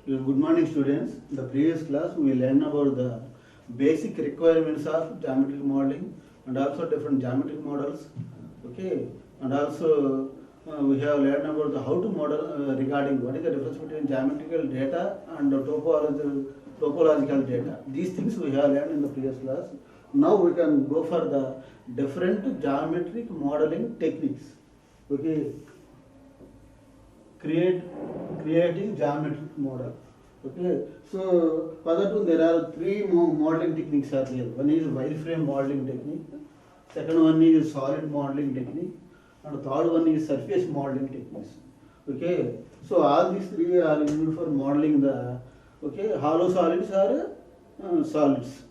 Good morning, students. In the previous class, we learned about the basic requirements of geometric modeling and also different geometric models. Okay, and also we have learned about the how to model regarding what is the difference between geometrical data and the topological data. These things we have learned in the previous class. Now we can go for the different geometric modeling techniques. Okay, creating geometric model. Okay, so for that one there are three modeling techniques are here. One is wireframe modeling technique, second one is solid modeling technique, and third one is surface modeling techniques. Okay, so all these three are used for modeling the hollow solids or solids.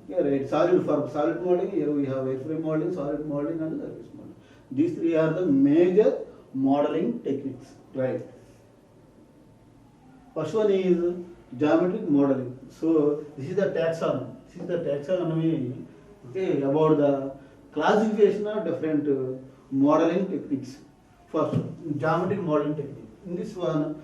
Okay, right. Solid for solid modeling, here we have wireframe modeling, solid modeling, and surface modeling. These three are the major modeling techniques. Right. First one is geometric modeling. So this is the taxonomy. This is the taxonomy. Okay, about the classification of different modeling techniques. First, geometric modeling technique. In this one,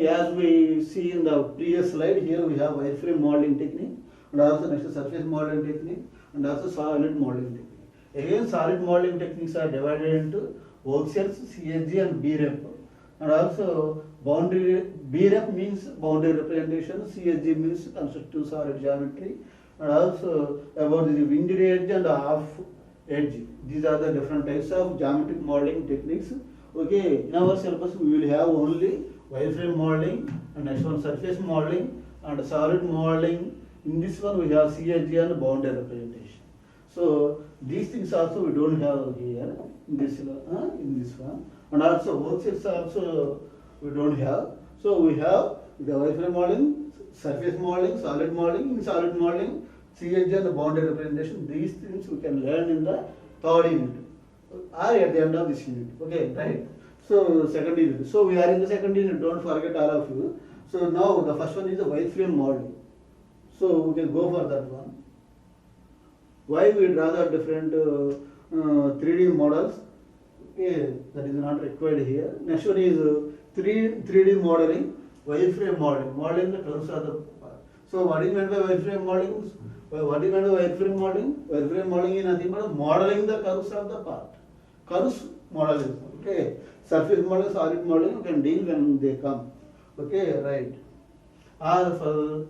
as we see in the previous slide, here we have wireframe modeling technique, and also next surface modeling technique, and also solid modeling technique. Again, solid modeling techniques are divided into workshells, CSG, and BREP. And also boundary, BREP means boundary representation, CSG means constructive solid geometry, and also about the winged edge and half edge. These are the different types of geometric modeling techniques. Okay, in our syllabus we will have only wireframe modeling, and next one surface modeling and solid modeling. In this one we have CSG and boundary representation. So these things also we don't have here in this one. And also worksheets also we don't have. So we have the wireframe modeling, surface modeling, solid modeling. In solid modeling, CSG and the boundary representation. These things we can learn in the third unit or at the end of this unit. Okay, right. So second unit. So we are in the second unit. Don't forget all of you. So now the first one is the wireframe modeling. So we can go for that one. Why we draw the different 3D models? Okay, that is not required here. Next one is 3D modeling, wireframe modeling, modeling the curves of the part. So what is meant by wireframe modeling? What is meant by wireframe modeling? Wireframe modeling is nothing but modeling the curves of the part. Curves modeling. Okay, surface modeling, solid modeling you can deal when they come. Okay, right. Or for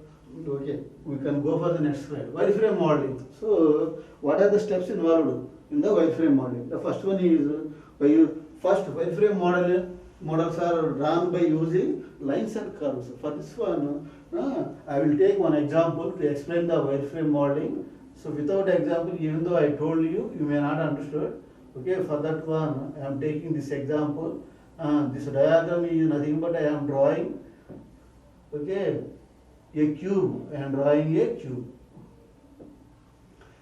we can go for the next slide. Wireframe modeling. So what are the steps involved in the wireframe modeling? The first one is first wireframe models are drawn by using lines and curves. For this one, I will take one example to explain the wireframe modeling. So without example, even though I told you, you may not understood. Okay, for that one, I am taking this example. This diagram is nothing but I am drawing. Okay, a cube. I am drawing a cube.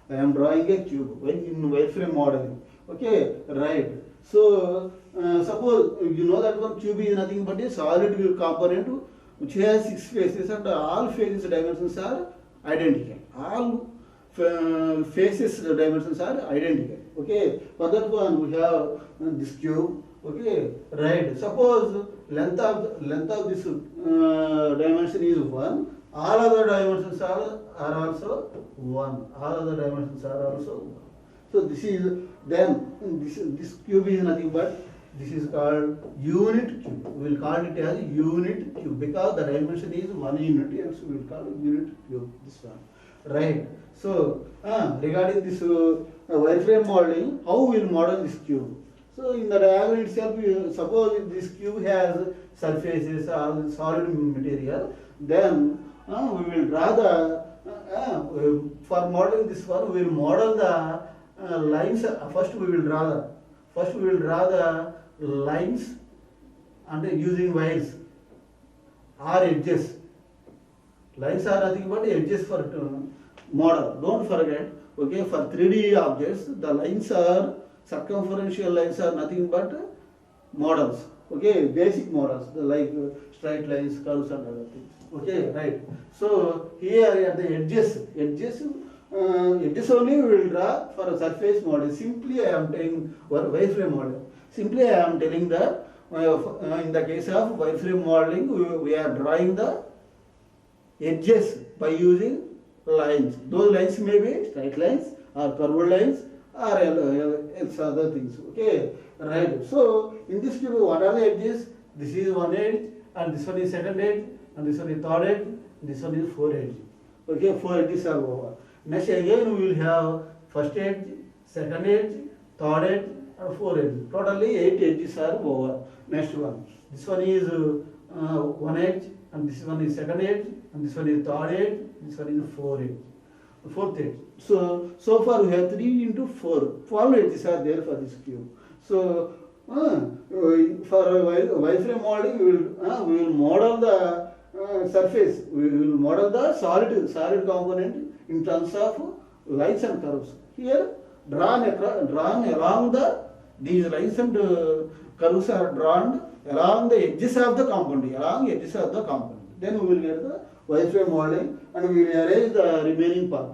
I am drawing a cube in wireframe modeling. Okay, right. So suppose you know that one cube is nothing but a solid component which has 6 faces and all faces dimensions are identical. All faces dimensions are identical. Okay, for that one we have this cube. Okay, right. Suppose length of this dimension is 1. All other dimensions are also 1. All other dimensions are also 1. So this is then this cube is nothing but this is called unit cube. We will call it as unit cube because the dimension is 1 unit, and so we will call it unit cube. This one, right? So regarding this wireframe modeling, how we will model this cube? So in the diagram itself, suppose this cube has surfaces or solid material, then we will draw the for modeling this one. We will model the lines. First we will draw the lines and using wires or edges. Lines are nothing but edges for model. Don't forget. Okay, for 3D objects, the lines are circumferential lines are nothing but models. Okay, basic models like straight lines, curves, and other things. Okay, right. So here at the edges only we will draw for a surface model. Simply I am taking wireframe model. Simply I am telling that in the case of wireframe modeling, we are drawing the edges by using lines. Those lines may be straight lines or curved lines or else other things. Okay, right. So in this table, what are the edges? This is one edge, and this one is second edge, and this one is third edge, this one is fourth edge. Okay, four edges are over. Next again we will have first edge, second edge, third edge, and fourth edge. Totally 8 edges are over. Next one. This one is one edge, and this one is second edge, and this one is third edge, this one is fourth edge. So far we have 3 into 4. 12 edges are there for this cube. So for wireframe modeling, we will model the surface. We will model the solid component in terms of lines and curves. Here, drawn along these lines and curves are drawn along the edges of the component. Then we will get the wireframe modeling, and we will arrange the remaining part.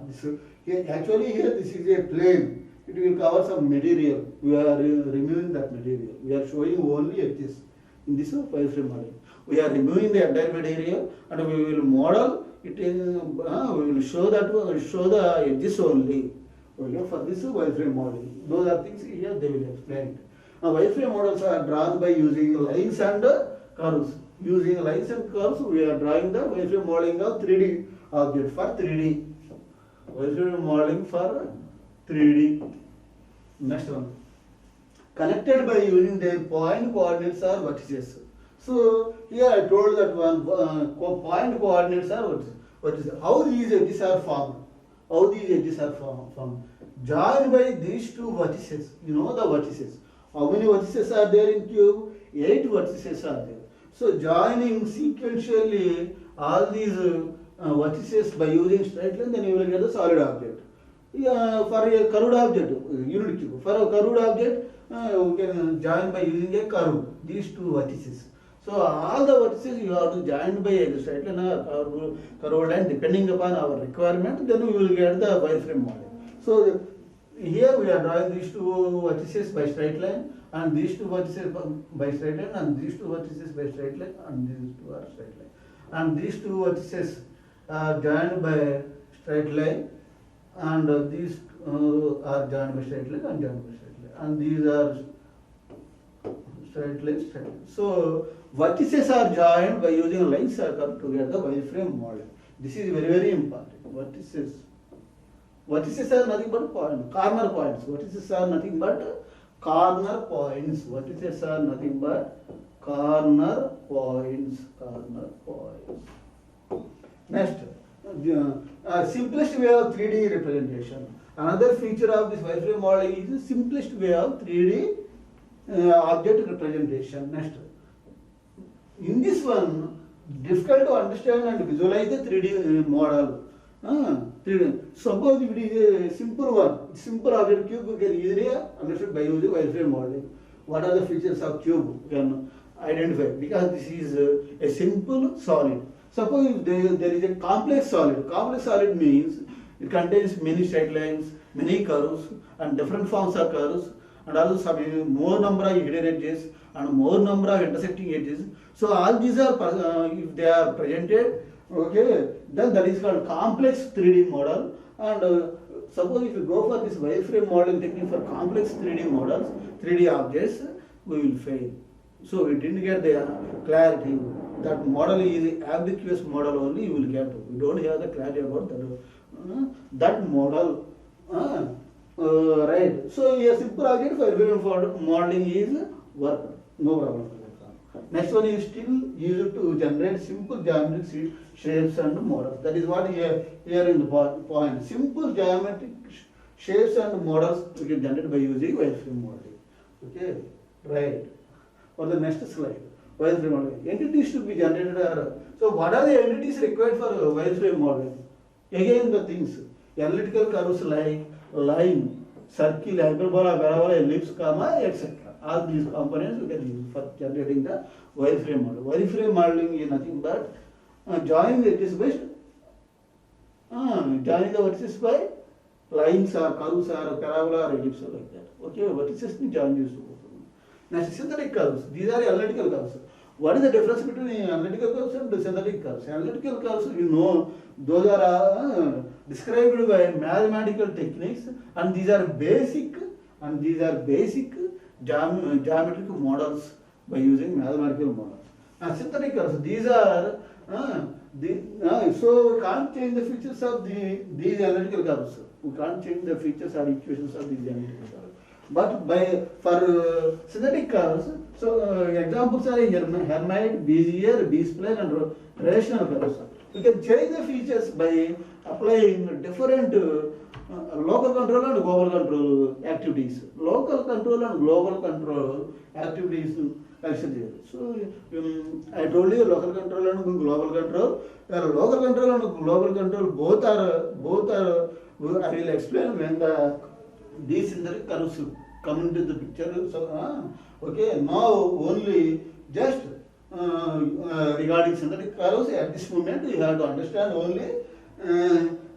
Here this is a plane. It will cover some material. We are removing that material. We are showing only edges in this wireframe modeling. We are removing the entire material, and we will model it. We will show the edges only. Okay, for this wireframe modeling. Those are things here they will explain. Now, wireframe models are drawn by using lines and curves. Using lines and curves, we are drawing the wireframe modeling of 3D object for 3D. Wireframe modeling for 3D. Next one. Connected by using their point coordinates or vertices. So here I told that one point coordinates are vertices. How these edges are formed? Joined by these two vertices. You know the vertices. How many vertices are there in cube? 8 vertices are there. So joining sequentially all these vertices by using straight line, then you will get a solid object. For a curved object, unit cube. For a curved object, you can join by using a curve. These two vertices. So all the vertices you have to join by a straight line or curved line, depending upon our requirement. Then we will get the wireframe model. So here we are drawing these two vertices by straight line, and these two vertices by straight line, and these two vertices by straight line, and these two are straight line. And these two vertices are joined by straight line, and these are joined by straight line and joined by straight line. And these are straight line. So vertices are joined by using a line circle to get the wireframe model. This is very, very important. Vertices are nothing but corner points. Vertices are nothing but corner points. Vertices are nothing but corner points. Next, simplest way of 3D representation. Another feature of this wireframe modeling is the simplest way of 3D object representation. Next, in this one, difficult to understand and visualize the 3D model. 3D. Suppose if it is a simple object cube, you can easily understand by using wireframe modeling. What are the features of cube? You can identify, because this is a simple solid. Suppose there is a complex solid. Complex solid means it contains many straight lines, many curves, and different forms of curves, and also some more number of hidden edges and more number of intersecting edges. So all these are, if they are presented, okay, then that is called complex 3D model. And suppose if you go for this wireframe modeling technique for complex 3D models, 3D objects, we will fail. So we didn't get the clarity. That model is ambiguous model only you will get. We don't have the clarity about that model. Right. So a simple object for wireframe modeling is work. No problem. Next one is still used to generate simple geometric shapes and models. That is what here in the point. Simple geometric shapes and models we can generate by using wireframe modeling. Okay, right. For the next slide, wireframe modeling. Entities should be generated. So what are the entities required for wireframe modeling? Again the things. Analytical curves like line, circle, hyperbola, parabola, ellipse, comma, etc. All these components we can use for generating the wireframe model. Wireframe modeling is nothing but joining the edges by joining the vertices by lines or curves or parabola or ellipse like that. Okay, vertices ni join these two. Next, synthetic curves. These are analytical curves. What is the difference between analytical curves and synthetic curves? Analytical curves, you know, those are described by mathematical techniques, and these are basic geometric models by using mathematical models. And synthetic curves, these are so we can't change the features of these analytical curves. We can't change the features or equations of these analytical curves. But for synthetic curves, so examples are Hermite, Bezier, B-spline, and rational curves. We can change the features by applying different local control and global control activities. Local control and global control activities actually. So I told you local control and global control. Local control and global control both are. I will explain when these synthetic curves come into the picture. So okay, now only just regarding synthetic curves at this moment you have to understand only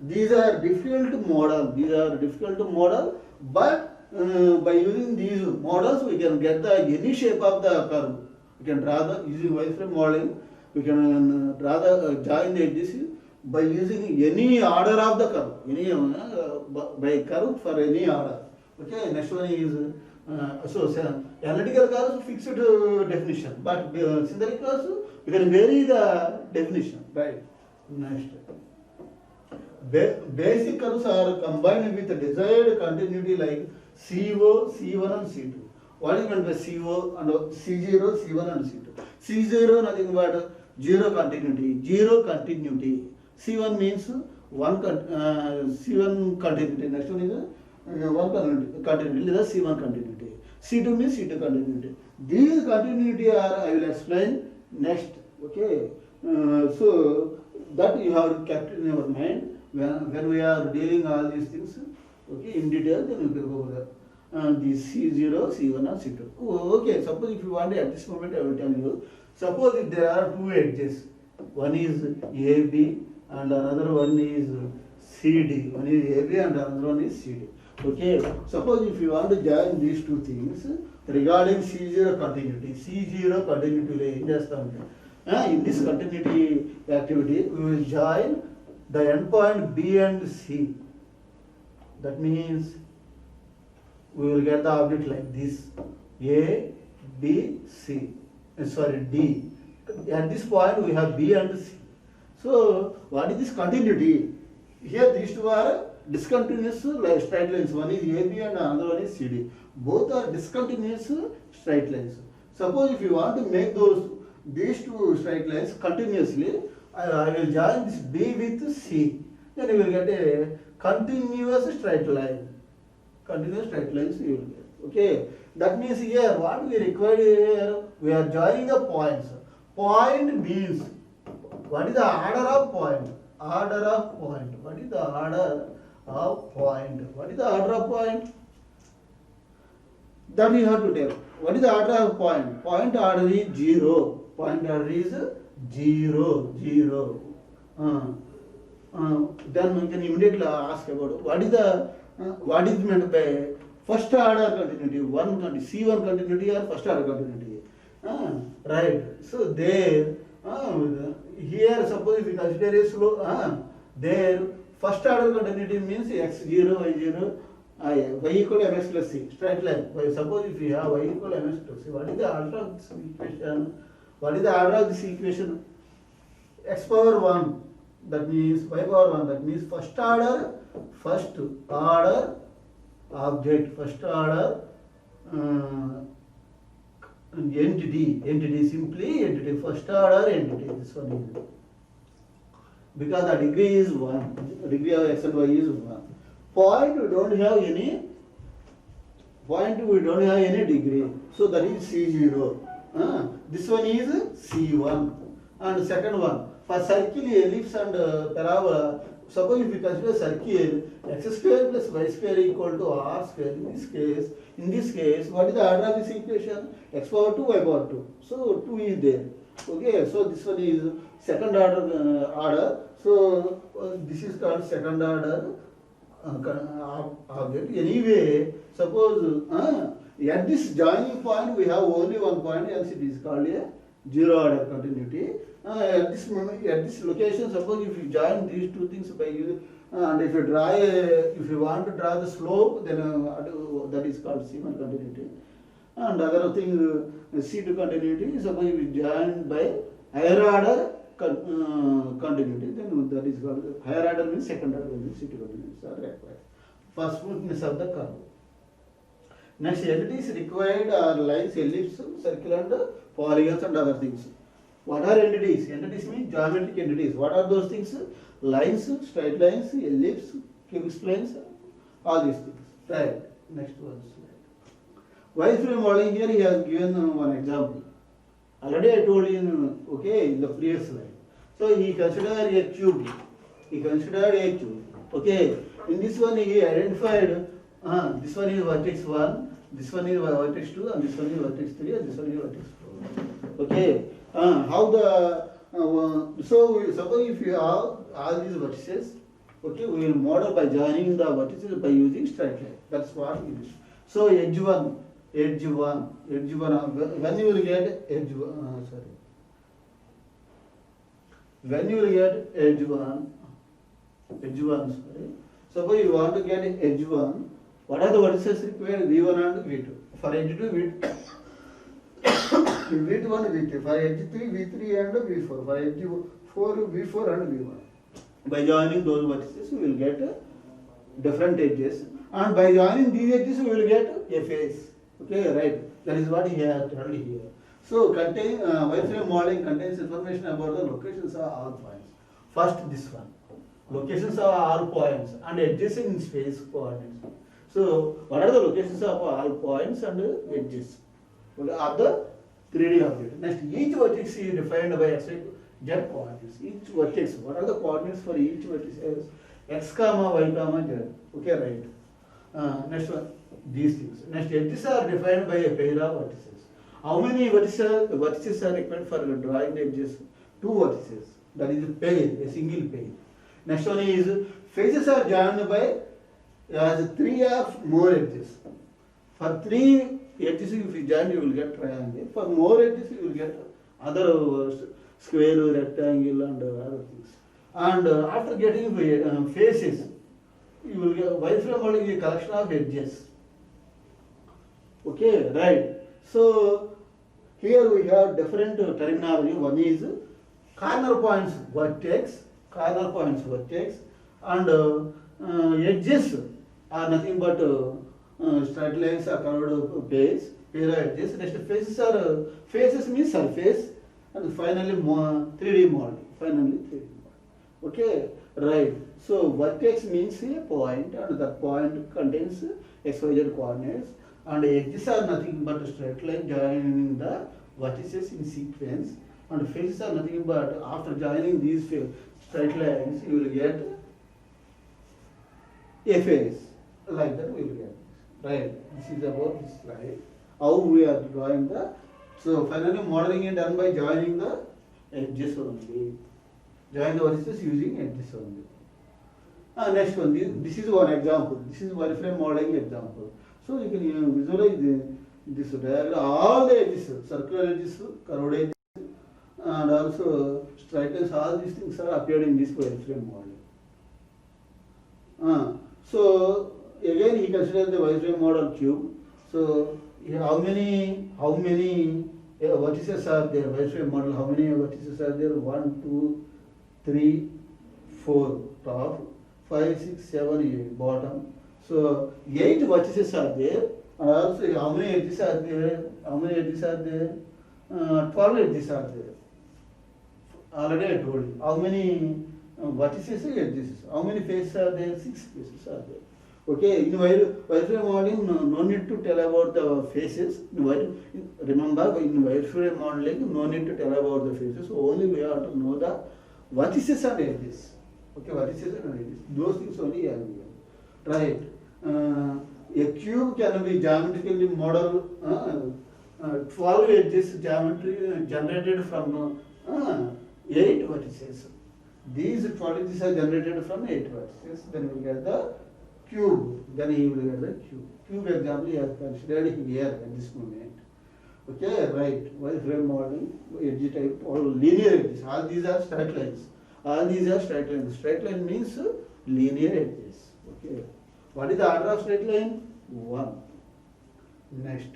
these are difficult to model, but by using these models we can get any shape of the curve. We can draw using wireframe modeling, we can draw join the edges by using any order of the curve, by curve for any order. Okay, next one is analytical curves fixed definition, but synthetic curves we can vary the definition. Right. Next. Basic curves are combined with desired continuity like CO, C1 and C2. What is meant by CO and C0, C1 and C2? C0 nothing but zero continuity. C1 means C1 continuity. Next one is one continuity, is C1 continuity. C2 means C2 continuity. These continuity are I will explain next. Okay, so that you have kept in your mind when we are dealing all these things. Okay, in detail, then you can go over the C0, C1 and C2. Okay, suppose if you want at this moment I will tell you. Suppose if there are two edges, one is AB and another one is CD. One is AB and another one is CD. Okay, suppose if you want to join these two things regarding C0 continuity in this continuity activity, we will join the endpoint B and C. That means we will get the object like this: A, B, C. D. At this point we have B and C. So what is this continuity? Here these two are discontinuous like straight lines. One is AB and another one is CD. Both are discontinuous straight lines. Suppose if you want to make these two straight lines continuously, I will join this B with C. Then you will get a continuous straight line. Continuous straight lines you will get. Okay. That means here what we require here, we are joining the points. Point means what is the order of point? Order of point. What is the order of point? What is the order of point? That you have to tell. What is the order of point? Point order is 0. Point order is 0. Then we can immediately ask about what is meant by first order continuity, C1 continuity or first order continuity. Right. So there, here suppose if we consider a slope, there first order continuity means x0, y0, y equal to mx plus c, straight line. Suppose if we have y equal to mx plus c, what is the order of this equation? What is the order of this equation? X power 1, that means y power 1, that means first order object, first order entity, simply entity, first order entity. This one is because the degree is 1, degree of x and y is 1. Point we don't have any degree, so that is C0. This one is C1. And second one, for circle, ellipse and parabola, suppose if we consider circle, x square plus y square equal to r square. In this case, what is the order of this equation? X power 2, y power 2. So 2 is there. Okay, so this one is second order. So this is called second order object. Anyway, suppose at this joining point we have only one point, else it is called a zero order continuity. At this moment, at this location, suppose if you join these two things by using, and if you if you want to draw the slope, then that is called C1 continuity. And other thing, C2 continuity, suppose if you join by higher order continuity, then that is called higher order means second order means C2 continuities are required for smoothness of the curve. Next, entities required are lines, ellipse, circle and polygons and other things. What are entities? Entities means geometric entities. What are those things? Lines, straight lines, ellipse, cubic splines, all these things. Right. Next one slide. Wireframe modeling, here he has given one example. Already I told you in the previous slide. So he considered a cube. Okay. In this one he identified this one is vertex 1, this one is vertex 2, and this one is vertex 3, and this one is vertex 4. Okay. How the so suppose if you have all these vertices, okay, we will model by joining the vertices by using straight line. That's what we do. So edge 1, when you will get edge 1, when you will get edge 1, suppose you want to get edge 1, what are the vertices required? V1 and V2. For edge 2, V2 and V2. For edge 3, V3 and V4. For edge 4, V4 and V1. By joining those vertices, we will get different edges. And by joining these edges, we will get a face. Okay, right. That is what he has told here. So, wireframe modeling contains information about the locations of all points. First, this one. Locations of all points and edges in space coordinates. So, what are the locations of all points and edges of the 3D object? Next, each vertex is defined by x, y, z coordinates. Each vertex, what are the coordinates for each vertex? X, y, z. Okay, right. Next one, these things. Next, edges are defined by a pair of vertices. How many vertices are required for drawing the edges? 2 vertices. That is a pair, a single pair. Next one is faces are joined by 3 or more edges. For 3 edges, if you join, you will get triangle. For more edges, you will get other square, rectangle, and other things. And after getting faces, you will get wireframe modeling is a collection of edges. Okay, right. So here we have different terminology. One is corner points vertex, and edges are nothing but straight lines are curved pair of edges. Next, faces means surface, and finally 3D model. Okay, right. So vertex means a point, and that point contains XYZ coordinates, and edges are nothing but straight line joining the vertices in sequence, and faces are nothing but after joining these straight lines you will get a face. Like that we will get. Right. This is about this slide. How we are drawing the. So finally modeling is done by joining the edges only. Join the vertices using edges only. Next one. This is one example. This is wireframe modeling example. So you can visualize this diagram. All the edges, circular edges, curved edges, and also straight lines. All these things are appeared in this wireframe model. So again he considers the wireframe model cube. So how many vertices are there? Wireframe model. How many vertices are there? 1, 2, 3, 4 top, 5, 6, 7, 8 bottom. So 8 vertices are there. And also how many edges are there? 12 edges are there. Already I told you. How many vertices and edges? How many faces are there? 6 faces are there. Okay, in wireframe modeling, no need to tell about the faces. Remember, in wireframe modeling, no need to tell about the faces. Only we have to know the vertices and edges. Okay, vertices and edges. Those things only are given. Right. A cube can be geometrically modeled. 12 edges geometry generated from 8 vertices. These 12 edges are generated from 8 vertices. Then we get the cube. Then he will get the cube. Cube example he has considered here at this moment. Okay, right. Wireframe modeling, edge type, all linear edges. All these are straight lines. All these are straight lines. Straight line means linear edges. Okay. What is the order of straight line? 1. Next.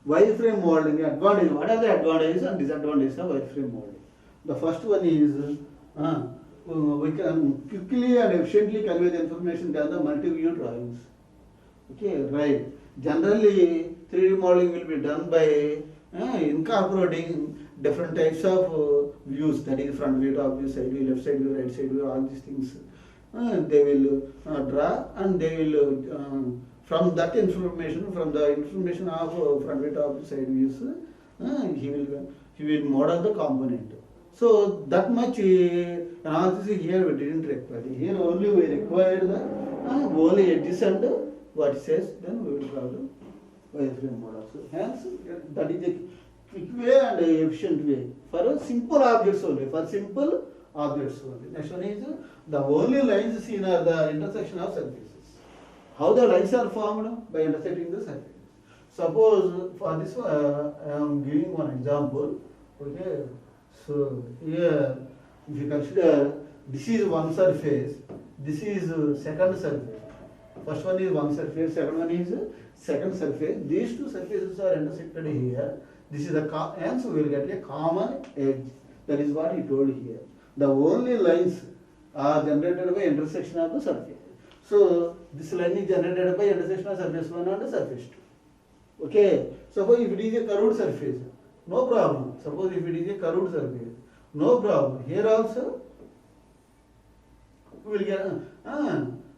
Wireframe modeling advantage. What are the advantages and disadvantages of wireframe modeling? The first one is we can quickly and efficiently convey the information than the multi-view drawings. Okay, right. Generally, 3D modeling will be done by incorporating different types of views, that is front view, top view, side view, left side view, right side view, all these things. They will draw, and they will from that information, from the information of front view, top view, side views, he will model the component. So that much analysis here we didn't require. Here only we required the only edges and what it says, then we will draw the wireframe model. So hence that is a quick way and a efficient way for simple objects only. For simple objects only. Next one is the only lines seen are the intersection of surfaces. How the lines are formed? By intersecting the surfaces. Suppose for this one I am giving one example. Okay. So here, if you consider this is one surface, this is second surface. First one is one surface, second one is second surface. These two surfaces are intersected here. This is a hence we will get a common edge. That is what he told here. The only lines are generated by intersection of the surface. So this line is generated by intersection of surface 1 and surface 2. Okay. Suppose if it is a curved surface, no problem. Suppose if it is a curved surface, no problem. Here also we will get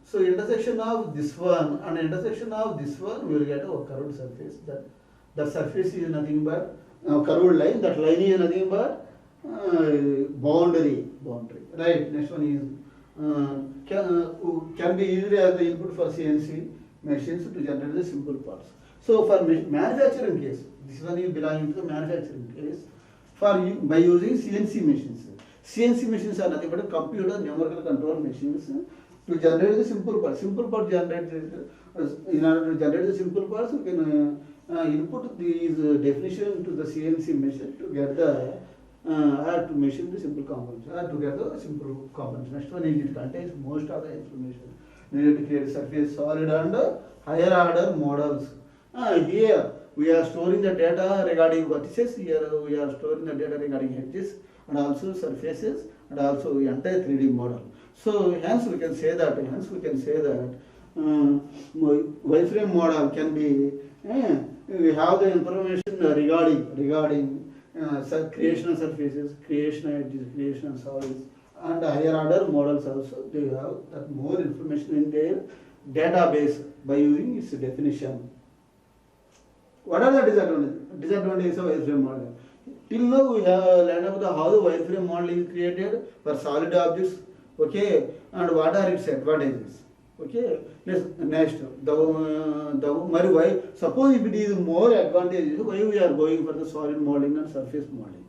so intersection of this one and intersection of this one, we will get a curved surface. That surface is nothing but curved line. That line is nothing but boundary. Right. Next one is can be used as the input for CNC machines to generate the simple parts. So for manufacturing case, this one is belonging to the manufacturing case. By using CNC machines. CNC machines are nothing but computer numerical control machines to generate the simple parts. Simple part generated, in order to generate the simple parts, we can input these definition to the CNC machine to get the to machine the simple components, to get the simple components. Next one is it contains most of the information needed to create surface, solid and higher order models. Here we are storing the data regarding vertices. Here we are storing the data regarding edges and also surfaces and also the entire 3D model. So hence we can say that wireframe model can be we have the information regarding creation of surfaces, creation of edges, creation of solids, and higher order models also. They have that more information in their database by using its definition. What are the disadvantages of wireframe modeling? Till now we have learned about how the wireframe modeling is created for solid objects. Okay, and what are its advantages? Okay, next why suppose if it is more advantageous, why we are going for the solid modeling and surface modeling?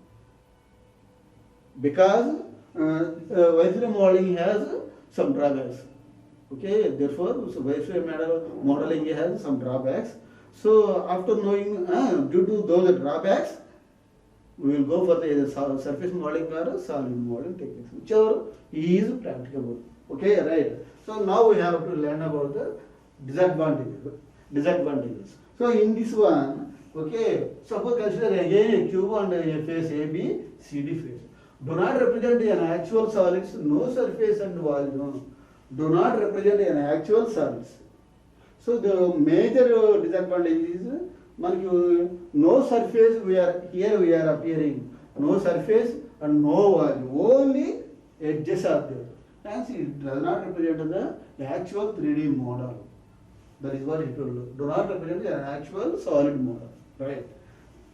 Because wireframe modeling has some drawbacks. Okay, therefore wireframe modeling has some drawbacks. So after knowing due to those drawbacks, we will go for the surface modeling or solid modeling techniques, whichever is practicable. Okay, right. So now we have to learn about the disadvantages. So in this one, okay, suppose consider again a cube and a face A, B, C, D face. Do not represent an actual solids, no surface and volume. Do not represent an actual solids. So the major disadvantage is no surface we are appearing, no surface and no volume, only edges are there. Hence it does not represent the actual 3D model. That is what he told. Do not represent an actual solid model. Right.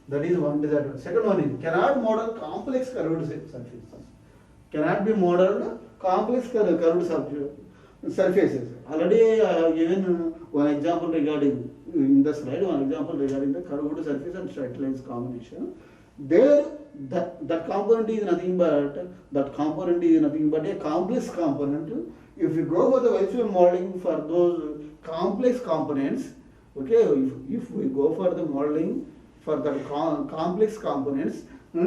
That is one disadvantage. Second one is cannot model complex curved surfaces. Cannot be modeled complex curved surfaces. Already I have given one example regarding in the slide, one example regarding the curved surface and straight lines combination. There, that component is nothing but a complex component. If you go for the wireframe modeling for those complex components, okay, if we go for the modeling for the complex components. We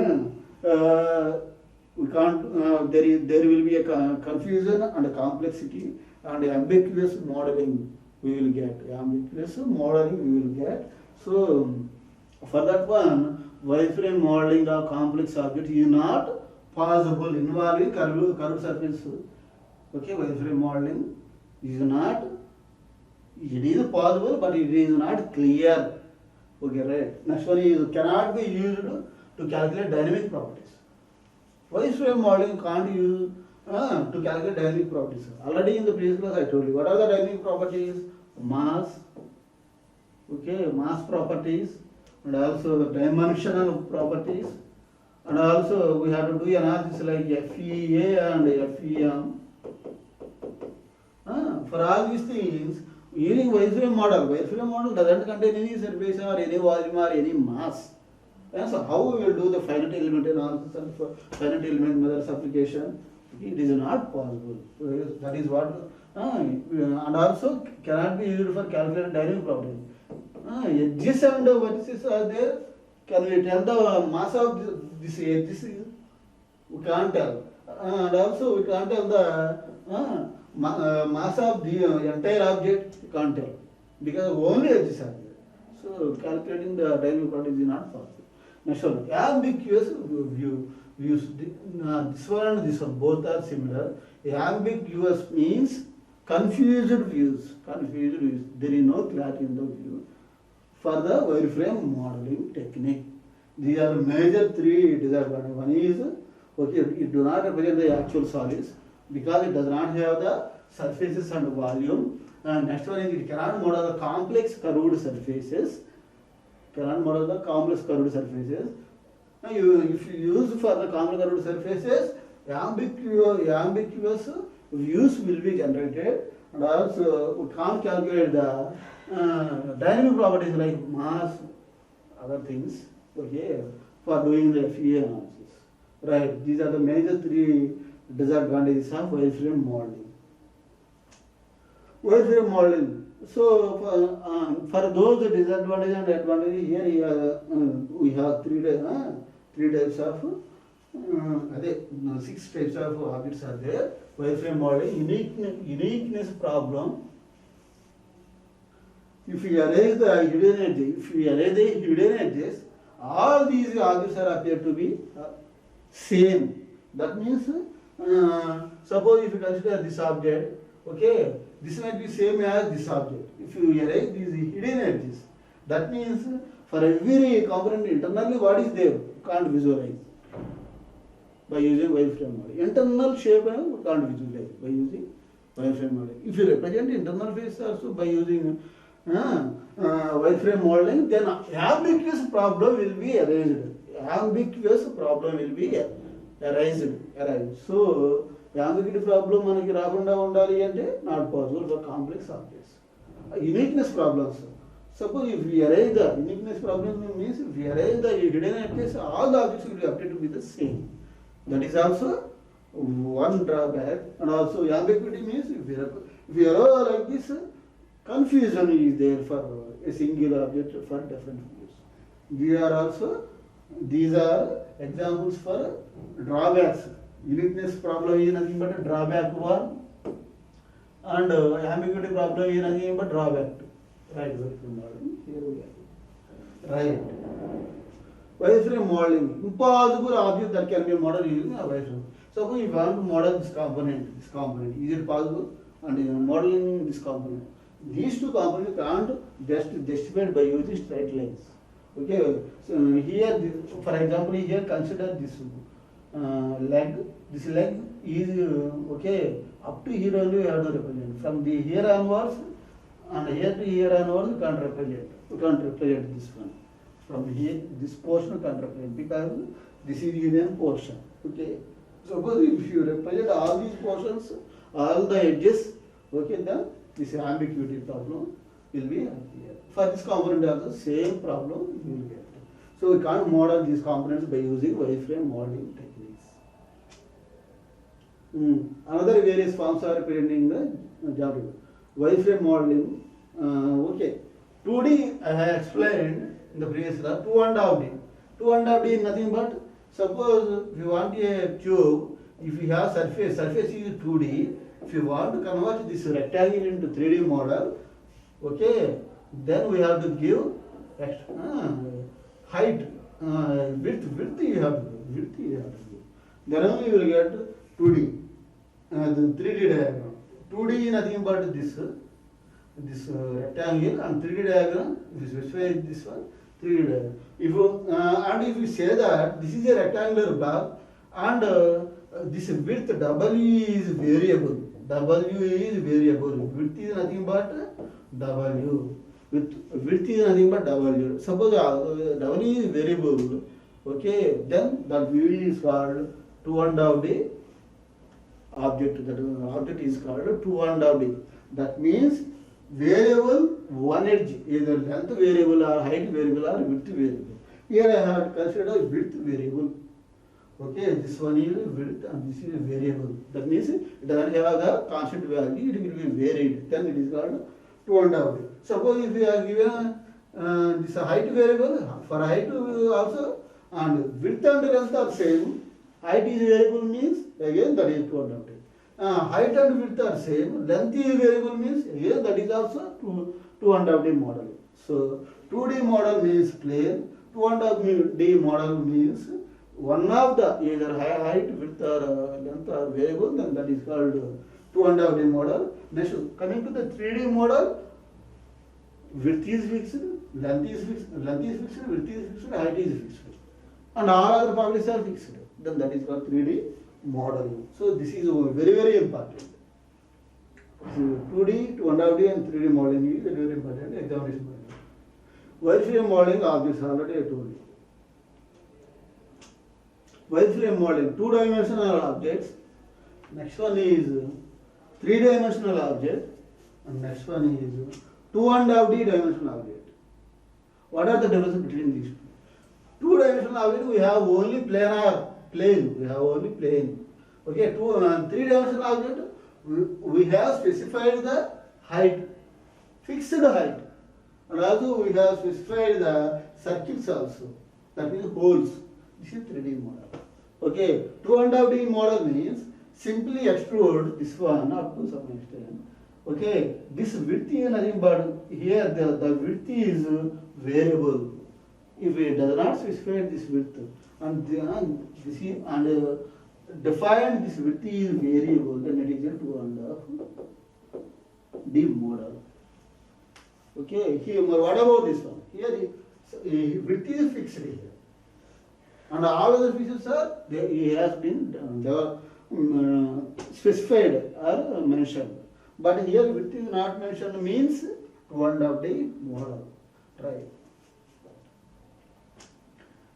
can't. There will be a confusion and a complexity and ambiguous modeling. We will get ambiguous modeling. We will get. So for that one, wireframe modeling of complex object is not possible involving curved surface. Okay, wireframe modeling is not. It is possible, but it is not clear. Okay, right. Next one is cannot be used to calculate dynamic properties. Wireframe modeling can't use to calculate dynamic properties. Already in the previous class I told you what are the dynamic properties: mass, okay, mass properties, and also the dimensional properties, and also we have to do analysis like FEA and FEM. For all these things, using wireframe model doesn't contain any surface or any volume or any mass. And so how we will do the finite element analysis and finite element methods application? It is not possible. That is what, and also cannot be used for calculating dynamic properties. Edges and vertices are there. Can we tell the mass of this edges? We can't tell. And also we can't tell the mass of the entire object. We can't tell because only edges are there. So calculating the dynamic properties is not possible. Next one, ambiguous views. This one and this one both are similar. Ambiguous means confused views. Confused views. There is no clarity in the view. For the wireframe modeling technique, these are major three disadvantages. One is, okay, it do not represent the actual solids because it does not have the surfaces and volume. And next one is it cannot model the complex curved surfaces. Cannot model the complex curved surfaces. Now if you use for the complex curved surfaces, ambiguous views will be generated, and also we can't calculate the dynamic properties like mass, other things, okay, for doing the FEA analysis. Right, these are the major three disadvantages of wireframe modeling. Wireframe modeling. So for those disadvantages and advantages, here we have three types of six types of objects are there. Wireframe modeling, uniqueness problem. If we arrange the hidden edges, all these objects are appear to be same. That means, suppose if you consider this object, okay, this might be same as this object. If you arrange these hidden edges, that means for every component internally what is there, you can't visualize by using wireframe model. Internal shape you can't visualize by using wireframe model. If you represent internal face also by using wireframe modeling, then ambiguous problem will be erased. Ambiguous problem will be erased. So ambiguity problem మనకి రాకుండా ఉండాలి అంటే not possible for complex objects. Uniqueness problems. Suppose if we arrange the uniqueness problem means if we arrange the hidden edges, all the objects will appear to be the same. That is also one drawback. And also ambiguity means if we allow like this, confusion is there for a single object for different views. These are examples for drawbacks. Uniqueness problem is nothing but a drawback one, and ambiguity problem is nothing but drawback two. Right, wireframe modeling. Here we are. Right. Wireframe modeling. Impossible object that can be modeled using a wireframe. Suppose you want to model this component, is it possible? And modeling this component. These two components can't just justify by using straight lines. Okay. So here, for example, here consider this leg. This leg is okay. Up to here only we have to represent. From the here onwards and here to here onwards we can't represent. We can't represent this one. From here, this portion we can't represent because this is union portion. Okay. Suppose if you represent all these portions, all the edges, okay, then this ambiguity problem will be here. For this component also same problem you will get. So we can't model these components by using wireframe modeling techniques. Another various forms are present in the geometry. Wireframe modeling, okay. 2D I have explained in the previous class, 2.5D. 2.5D is nothing but, suppose if you want a cube, if you have surface is 2D, if you want to convert this rectangle into 3D model, okay, then we have to give height, width you have to give. Then only you will get 2D, the 3D diagram. 2D is nothing but this rectangle, and 3D diagram, if you specify this one, 3D diagram. If you say that this is a rectangular block and this width W is variable. W is variable. Width is nothing but W. Width is nothing but W. Suppose W is variable, okay, then that view is called 2.5D object. That object is called 2.5D. That means variable one edge, either length variable or height variable or width variable. Here I have considered width variable. Okay, this one is width and this is variable. That means it doesn't have the constant value, it will be varied. Then it is called 2.5D. Suppose if we are given this height variable, for height also, and width and length are same, height is variable means again that is 2.5D. Height and width are same, length is variable means again that is also 2.5D model. So 2D model means plane, 2.5D model means one of the either height, width or length are variable, then that is called 2.5D model. Next, coming to the 3D model, width is fixed, length is fixed, width is fixed, height is fixed, and all other properties are fixed. Then that is called 3D modeling. So this is very, very important. So 2D, 2.5D and 3D modeling is very, very important examination. Wireframe modeling objects already I told you. Wireframe modeling, two-dimensional objects. Next one is three-dimensional object, and next one is 2.5D dimensional object. What are the differences between these two? Two-dimensional object we have only plane. We have only plane. Okay, three-dimensional object we have specified the height, fixed height, and also we have specified the circles also. That means holes. This is 3D model. Okay, 2.5D model means simply extrude this one up to some extent. Okay, this width is nothing but here the width is variable. If it does not specify this width and this is defined this width is variable, then it is a 2.5D model. Okay, here what about this one? Here width is fixed here. And all other features are it has been specified or mentioned. But here width is not mentioned means 2.5D model. Try.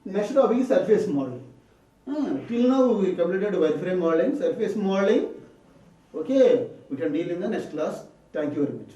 Next topic is surface modeling. Till now we completed wireframe modeling, surface modeling. Okay, we can deal in the next class. Thank you very much.